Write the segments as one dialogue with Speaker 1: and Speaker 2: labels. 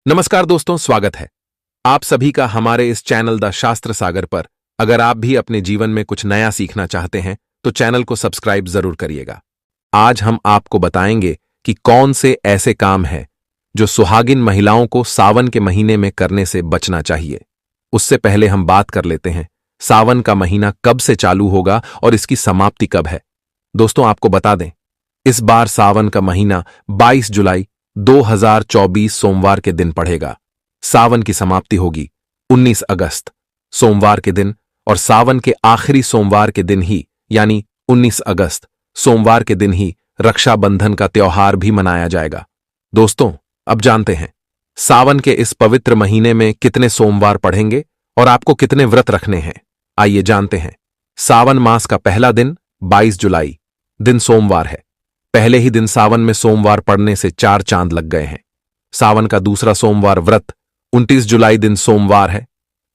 Speaker 1: नमस्कार दोस्तों, स्वागत है आप सभी का हमारे इस चैनल द शास्त्र सागर पर। अगर आप भी अपने जीवन में कुछ नया सीखना चाहते हैं तो चैनल को सब्सक्राइब जरूर करिएगा। आज हम आपको बताएंगे कि कौन से ऐसे काम हैं जो सुहागिन महिलाओं को सावन के महीने में करने से बचना चाहिए। उससे पहले हम बात कर लेते हैं सावन का महीना कब से चालू होगा और इसकी समाप्ति कब है। दोस्तों, आपको बता दें, इस बार सावन का महीना 22 जुलाई 2024 सोमवार के दिन पड़ेगा। सावन की समाप्ति होगी 19 अगस्त सोमवार के दिन और सावन के आखिरी सोमवार के दिन ही यानी 19 अगस्त सोमवार के दिन ही रक्षाबंधन का त्योहार भी मनाया जाएगा। दोस्तों, अब जानते हैं सावन के इस पवित्र महीने में कितने सोमवार पड़ेंगे और आपको कितने व्रत रखने हैं। आइए जानते हैं। सावन मास का पहला दिन 22 जुलाई दिन सोमवार है। पहले ही दिन सावन में सोमवार पड़ने से 4 चांद लग गए हैं। सावन का दूसरा सोमवार व्रत 29 जुलाई दिन सोमवार है।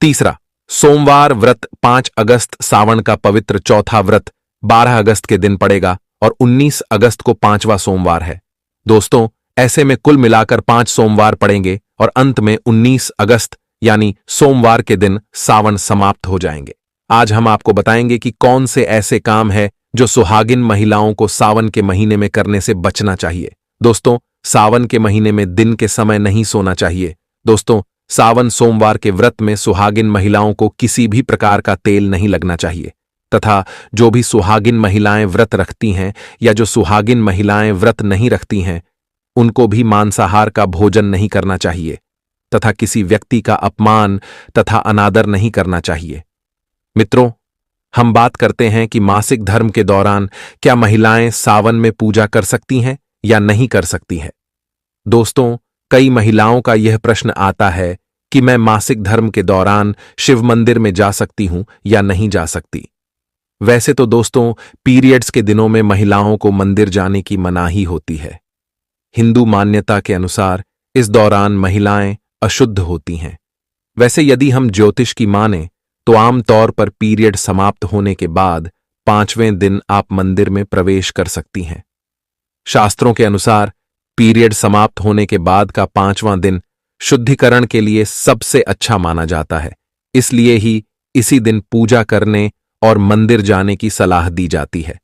Speaker 1: तीसरा सोमवार व्रत 5 अगस्त सावन का पवित्र चौथा व्रत 12 अगस्त के दिन पड़ेगा और 19 अगस्त को 5वां सोमवार है। दोस्तों, ऐसे में कुल मिलाकर 5 सोमवार पड़ेंगे और अंत में 19 अगस्त यानी सोमवार के दिन सावन समाप्त हो जाएंगे। आज हम आपको बताएंगे कि कौन से ऐसे काम है जो सुहागिन महिलाओं को सावन के महीने में करने से बचना चाहिए। दोस्तों, सावन के महीने में दिन के समय नहीं सोना चाहिए। दोस्तों, सावन सोमवार के व्रत में सुहागिन महिलाओं को किसी भी प्रकार का तेल नहीं लगना चाहिए तथा जो भी सुहागिन महिलाएं व्रत रखती हैं या जो सुहागिन महिलाएं व्रत नहीं रखती हैं उनको भी मांसाहार का भोजन नहीं करना चाहिए तथा किसी व्यक्ति का अपमान तथा अनादर नहीं करना चाहिए। मित्रों, हम बात करते हैं कि मासिक धर्म के दौरान क्या महिलाएं सावन में पूजा कर सकती हैं या नहीं कर सकती हैं। दोस्तों, कई महिलाओं का यह प्रश्न आता है कि मैं मासिक धर्म के दौरान शिव मंदिर में जा सकती हूं या नहीं जा सकती। वैसे तो दोस्तों, पीरियड्स के दिनों में महिलाओं को मंदिर जाने की मनाही होती है। हिंदू मान्यता के अनुसार इस दौरान महिलाएं अशुद्ध होती हैं। वैसे यदि हम ज्योतिष की माने तो आमतौर पर पीरियड समाप्त होने के बाद 5वें दिन आप मंदिर में प्रवेश कर सकती हैं। शास्त्रों के अनुसार पीरियड समाप्त होने के बाद का 5वां दिन शुद्धिकरण के लिए सबसे अच्छा माना जाता है। इसलिए ही इसी दिन पूजा करने और मंदिर जाने की सलाह दी जाती है।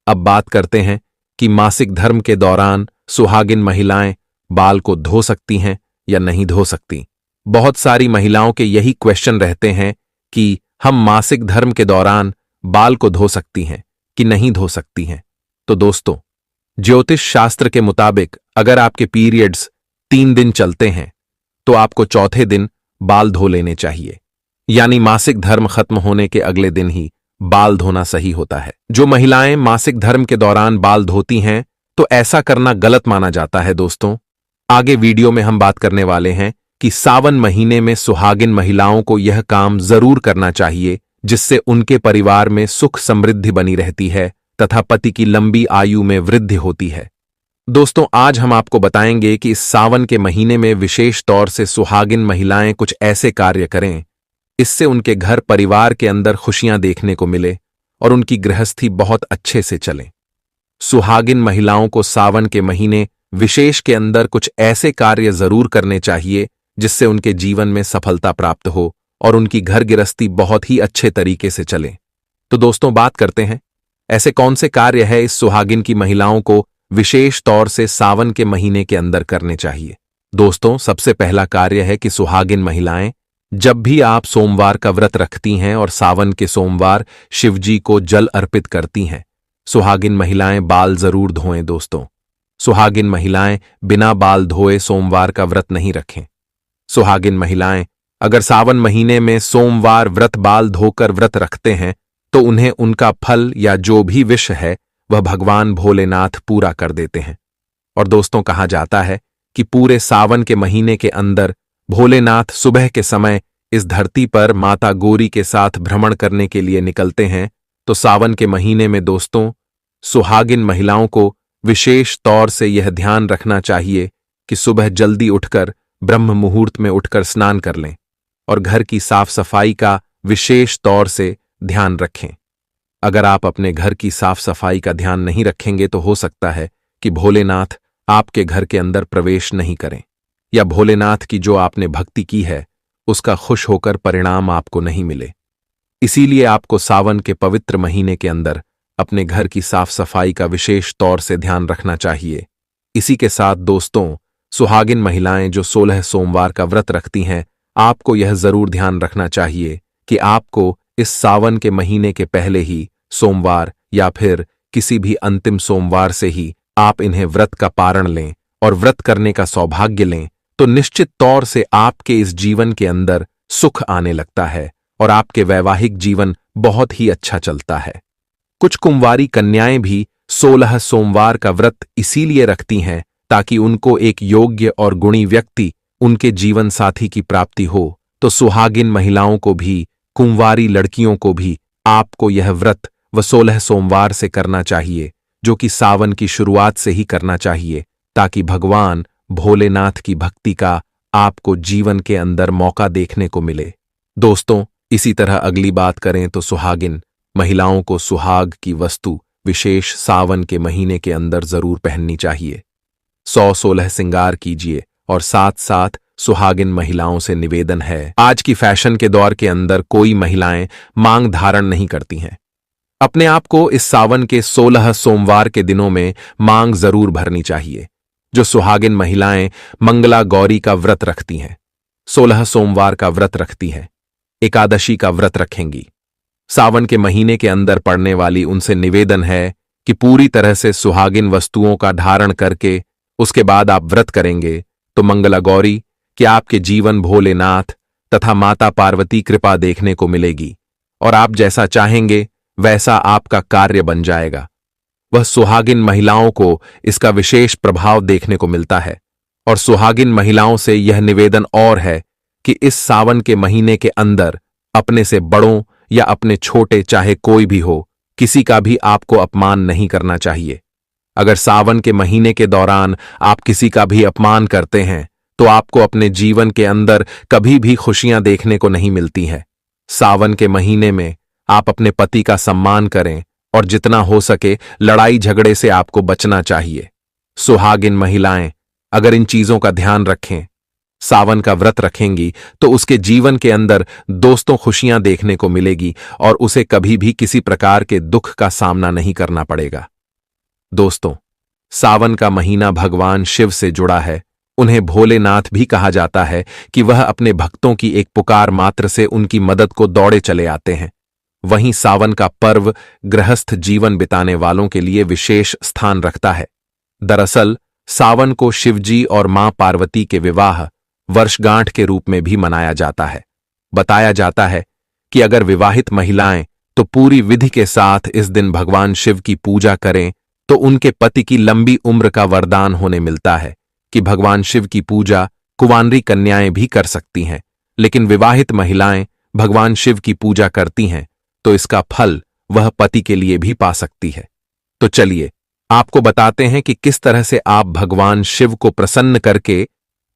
Speaker 1: अब बात करते हैं कि मासिक धर्म के दौरान सुहागिन महिलाएं बाल को धो सकती हैं या नहीं धो सकती। बहुत सारी महिलाओं के यही क्वेश्चन रहते हैं कि हम मासिक धर्म के दौरान बाल को धो सकती हैं कि नहीं धो सकती हैं। तो दोस्तों, ज्योतिष शास्त्र के मुताबिक अगर आपके पीरियड्स 3 दिन चलते हैं तो आपको चौथे दिन बाल धो लेने चाहिए, यानी मासिक धर्म खत्म होने के अगले दिन ही बाल धोना सही होता है। जो महिलाएं मासिक धर्म के दौरान बाल धोती हैं तो ऐसा करना गलत माना जाता है। दोस्तों, आगे वीडियो में हम बात करने वाले हैं कि सावन महीने में सुहागिन महिलाओं को यह काम जरूर करना चाहिए जिससे उनके परिवार में सुख समृद्धि बनी रहती है तथा पति की लंबी आयु में वृद्धि होती है। दोस्तों, आज हम आपको बताएंगे कि इस सावन के महीने में विशेष तौर से सुहागिन महिलाएं कुछ ऐसे कार्य करें इससे उनके घर परिवार के अंदर खुशियां देखने को मिले और उनकी गृहस्थी बहुत अच्छे से चले। सुहागिन महिलाओं को सावन के महीने विशेष के अंदर कुछ ऐसे कार्य जरूर करने चाहिए जिससे उनके जीवन में सफलता प्राप्त हो और उनकी घर गृहस्थी बहुत ही अच्छे तरीके से चले। तो दोस्तों, बात करते हैं ऐसे कौन से कार्य है इस सुहागिन की महिलाओं को विशेष तौर से सावन के महीने के अंदर करने चाहिए। दोस्तों, सबसे पहला कार्य है कि सुहागिन महिलाएं जब भी आप सोमवार का व्रत रखती हैं और सावन के सोमवार शिवजी को जल अर्पित करती हैं, सुहागिन महिलाएं बाल जरूर धोएं। दोस्तों, सुहागिन महिलाएं बिना बाल धोए सोमवार का व्रत नहीं रखें। सुहागिन महिलाएं अगर सावन महीने में सोमवार व्रत बाल धोकर व्रत रखते हैं तो उन्हें उनका फल या जो भी विश है वह भगवान भोलेनाथ पूरा कर देते हैं। और दोस्तों, कहा जाता है कि पूरे सावन के महीने के अंदर भोलेनाथ सुबह के समय इस धरती पर माता गौरी के साथ भ्रमण करने के लिए निकलते हैं। तो सावन के महीने में दोस्तों, सुहागिन महिलाओं को विशेष तौर से यह ध्यान रखना चाहिए कि सुबह जल्दी उठकर ब्रह्म मुहूर्त में उठकर स्नान कर लें और घर की साफ सफाई का विशेष तौर से ध्यान रखें। अगर आप अपने घर की साफ सफाई का ध्यान नहीं रखेंगे तो हो सकता है कि भोलेनाथ आपके घर के अंदर प्रवेश नहीं करें। या भोलेनाथ की जो आपने भक्ति की है उसका खुश होकर परिणाम आपको नहीं मिले। इसीलिए आपको सावन के पवित्र महीने के अंदर अपने घर की साफ सफाई का विशेष तौर से ध्यान रखना चाहिए। इसी के साथ दोस्तों, सुहागिन महिलाएं जो 16 सोमवार का व्रत रखती हैं, आपको यह जरूर ध्यान रखना चाहिए कि आपको इस सावन के महीने के पहले ही सोमवार या फिर किसी भी अंतिम सोमवार से ही आप इन्हें व्रत का पारण लें और व्रत करने का सौभाग्य लें, तो निश्चित तौर से आपके इस जीवन के अंदर सुख आने लगता है और आपके वैवाहिक जीवन बहुत ही अच्छा चलता है। कुछ कुंवारी कन्याएं भी 16 सोमवार का व्रत इसीलिए रखती हैं ताकि उनको एक योग्य और गुणी व्यक्ति, उनके जीवन साथी की प्राप्ति हो। तो सुहागिन महिलाओं को भी, कुंवारी लड़कियों को भी आपको यह व्रत 16 सोमवार से करना चाहिए, जो कि सावन की शुरुआत से ही करना चाहिए, ताकि भगवान भोलेनाथ की भक्ति का आपको जीवन के अंदर मौका देखने को मिले। दोस्तों, इसी तरह अगली बात करें तो सुहागिन महिलाओं को सुहाग की वस्तु विशेष सावन के महीने के अंदर जरूर पहननी चाहिए। 116 श्रृंगार कीजिए और साथ साथ सुहागिन महिलाओं से निवेदन है, आज की फैशन के दौर के अंदर कोई महिलाएं मांग धारण नहीं करती हैं। अपने आप को इस सावन के 16 सोमवार के दिनों में मांग जरूर भरनी चाहिए। जो सुहागिन महिलाएं मंगला गौरी का व्रत रखती हैं, 16 सोमवार का व्रत रखती हैं, एकादशी का व्रत रखेंगी, सावन के महीने के अंदर पड़ने वाली, उनसे निवेदन है कि पूरी तरह से सुहागिन वस्तुओं का धारण करके उसके बाद आप व्रत करेंगे तो मंगला गौरी कि आपके जीवन भोलेनाथ तथा माता पार्वती कृपा देखने को मिलेगी और आप जैसा चाहेंगे वैसा आपका कार्य बन जाएगा। वह सुहागिन महिलाओं को इसका विशेष प्रभाव देखने को मिलता है। और सुहागिन महिलाओं से यह निवेदन और है कि इस सावन के महीने के अंदर अपने से बड़ों या अपने छोटे चाहे कोई भी हो, किसी का भी आपको अपमान नहीं करना चाहिए। अगर सावन के महीने के दौरान आप किसी का भी अपमान करते हैं तो आपको अपने जीवन के अंदर कभी भी खुशियां देखने को नहीं मिलती हैं। सावन के महीने में आप अपने पति का सम्मान करें और जितना हो सके लड़ाई झगड़े से आपको बचना चाहिए। सुहागिन महिलाएं अगर इन चीजों का ध्यान रखें, सावन का व्रत रखेंगी, तो उसके जीवन के अंदर दोस्तों खुशियां देखने को मिलेगी और उसे कभी भी किसी प्रकार के दुख का सामना नहीं करना पड़ेगा। दोस्तों, सावन का महीना भगवान शिव से जुड़ा है। उन्हें भोलेनाथ भी कहा जाता है कि वह अपने भक्तों की एक पुकार मात्र से उनकी मदद को दौड़े चले आते हैं। वहीं सावन का पर्व गृहस्थ जीवन बिताने वालों के लिए विशेष स्थान रखता है। दरअसल सावन को शिवजी और मां पार्वती के विवाह वर्षगांठ के रूप में भी मनाया जाता है। बताया जाता है कि अगर विवाहित महिलाएं तो पूरी विधि के साथ इस दिन भगवान शिव की पूजा करें तो उनके पति की लंबी उम्र का वरदान होने मिलता है। कि भगवान शिव की पूजा कुंवारी कन्याएं भी कर सकती हैं, लेकिन विवाहित महिलाएं भगवान शिव की पूजा करती हैं तो इसका फल वह पति के लिए भी पा सकती है। तो चलिए आपको बताते हैं कि किस तरह से आप भगवान शिव को प्रसन्न करके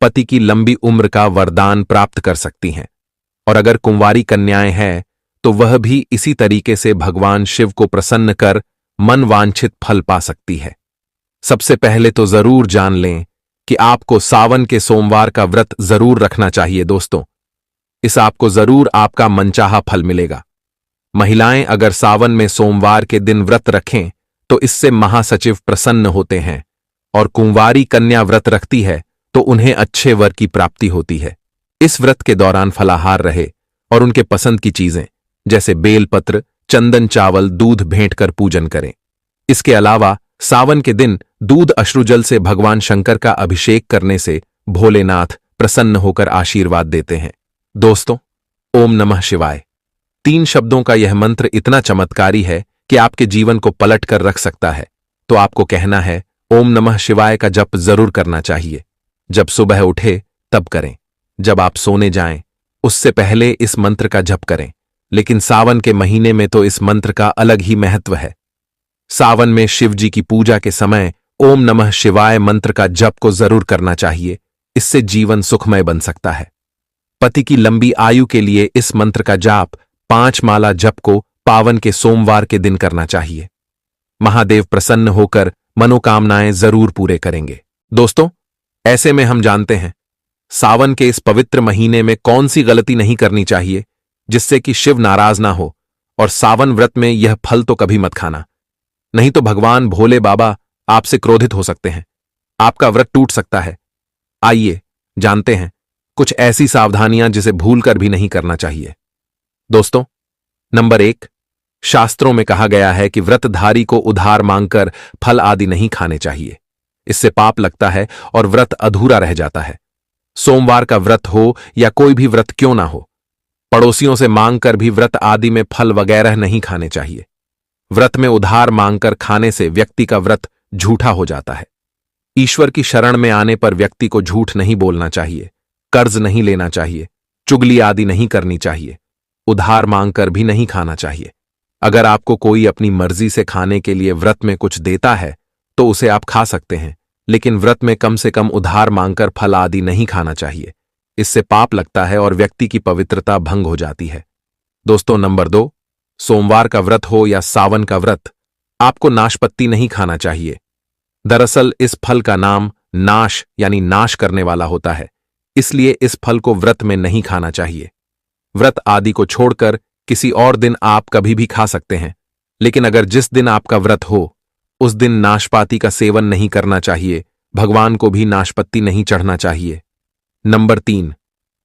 Speaker 1: पति की लंबी उम्र का वरदान प्राप्त कर सकती हैं। और अगर कुंवारी कन्याएं हैं तो वह भी इसी तरीके से भगवान शिव को प्रसन्न कर मन वांछित फल पा सकती है। सबसे पहले तो जरूर जान लें कि आपको सावन के सोमवार का व्रत जरूर रखना चाहिए। दोस्तों, इस आपको जरूर आपका मनचाहा फल मिलेगा। महिलाएं अगर सावन में सोमवार के दिन व्रत रखें तो इससे महासचिव प्रसन्न होते हैं और कुंवारी कन्या व्रत रखती है तो उन्हें अच्छे वर की प्राप्ति होती है। इस व्रत के दौरान फलाहार रहे और उनके पसंद की चीजें जैसे बेलपत्र, चंदन, चावल, दूध भेंट कर पूजन करें। इसके अलावा सावन के दिन दूध अश्रुजल से भगवान शंकर का अभिषेक करने से भोलेनाथ प्रसन्न होकर आशीर्वाद देते हैं। दोस्तों, ओम नमः शिवाय 3 शब्दों का यह मंत्र इतना चमत्कारी है कि आपके जीवन को पलट कर रख सकता है। तो आपको कहना है ओम नमः शिवाय का जप जरूर करना चाहिए। जब सुबह उठे तब करें, जब आप सोने जाएं उससे पहले इस मंत्र का जप करें। लेकिन सावन के महीने में तो इस मंत्र का अलग ही महत्व है। सावन में शिव जी की पूजा के समय ओम नमः शिवाय मंत्र का जप को जरूर करना चाहिए। इससे जीवन सुखमय बन सकता है। पति की लंबी आयु के लिए इस मंत्र का जाप 5 माला जप को पावन के सोमवार के दिन करना चाहिए। महादेव प्रसन्न होकर मनोकामनाएं जरूर पूरे करेंगे। दोस्तों, ऐसे में हम जानते हैं सावन के इस पवित्र महीने में कौन सी गलती नहीं करनी चाहिए जिससे कि शिव नाराज ना हो, और सावन व्रत में यह फल तो कभी मत खाना, नहीं तो भगवान भोले बाबा आपसे क्रोधित हो सकते हैं, आपका व्रत टूट सकता है। आइए जानते हैं कुछ ऐसी सावधानियां जिसे भूलकर भी नहीं करना चाहिए। दोस्तों, नंबर 1, शास्त्रों में कहा गया है कि व्रतधारी को उधार मांगकर फल आदि नहीं खाने चाहिए। इससे पाप लगता है और व्रत अधूरा रह जाता है। सोमवार का व्रत हो या कोई भी व्रत क्यों ना हो, पड़ोसियों से मांगकर भी व्रत आदि में फल वगैरह नहीं खाने चाहिए। व्रत में उधार मांगकर खाने से व्यक्ति का व्रत झूठा हो जाता है। ईश्वर की शरण में आने पर व्यक्ति को झूठ नहीं बोलना चाहिए, कर्ज नहीं लेना चाहिए, चुगली आदि नहीं करनी चाहिए, उधार मांगकर भी नहीं खाना चाहिए। अगर आपको कोई अपनी मर्जी से खाने के लिए व्रत में कुछ देता है तो उसे आप खा सकते हैं, लेकिन व्रत में कम से कम उधार मांगकर फल आदि नहीं खाना चाहिए। इससे पाप लगता है और व्यक्ति की पवित्रता भंग हो जाती है। दोस्तों, नंबर 2, सोमवार का व्रत हो या सावन का व्रत, आपको नाशपत्ती नहीं खाना चाहिए। दरअसल इस फल का नाम नाश यानी नाश करने वाला होता है, इसलिए इस फल को व्रत में नहीं खाना चाहिए। व्रत आदि को छोड़कर किसी और दिन आप कभी भी खा सकते हैं, लेकिन अगर जिस दिन आपका व्रत हो उस दिन नाशपाती का सेवन नहीं करना चाहिए, भगवान को भी नाशपत्ती नहीं चढ़ना चाहिए। नंबर 3,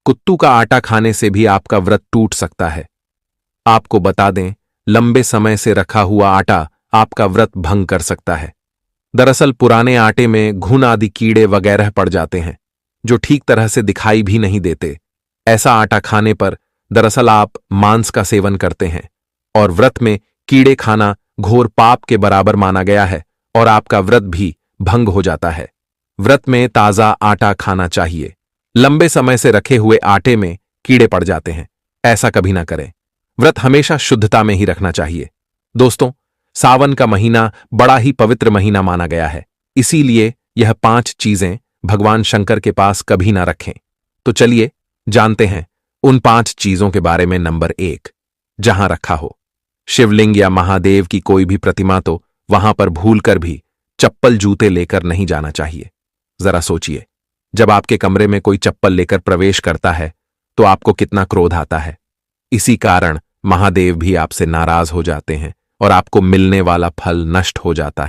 Speaker 1: कुत्तू का आटा खाने से भी आपका व्रत टूट सकता है। आपको बता दें, लंबे समय से रखा हुआ आटा आपका व्रत भंग कर सकता है। दरअसल पुराने आटे में घुन आदि कीड़े वगैरह पड़ जाते हैं जो ठीक तरह से दिखाई भी नहीं देते। ऐसा आटा खाने पर दरअसल आप मांस का सेवन करते हैं और व्रत में कीड़े खाना घोर पाप के बराबर माना गया है और आपका व्रत भी भंग हो जाता है। व्रत में ताजा आटा खाना चाहिए। लंबे समय से रखे हुए आटे में कीड़े पड़ जाते हैं, ऐसा कभी ना करें। व्रत हमेशा शुद्धता में ही रखना चाहिए। दोस्तों, सावन का महीना बड़ा ही पवित्र महीना माना गया है, इसीलिए यह 5 चीजें भगवान शंकर के पास कभी ना रखें। तो चलिए जानते हैं उन 5 चीजों के बारे में। नंबर 1, जहां रखा हो शिवलिंग या महादेव की कोई भी प्रतिमा तो वहां पर भूलकर भी चप्पल जूते लेकर नहीं जाना चाहिए। जरा सोचिए, जब आपके कमरे में कोई चप्पल लेकर प्रवेश करता है तो आपको कितना क्रोध आता है। इसी कारण महादेव भी आपसे नाराज हो जाते हैं और आपको मिलने वाला फल नष्ट हो जाता है।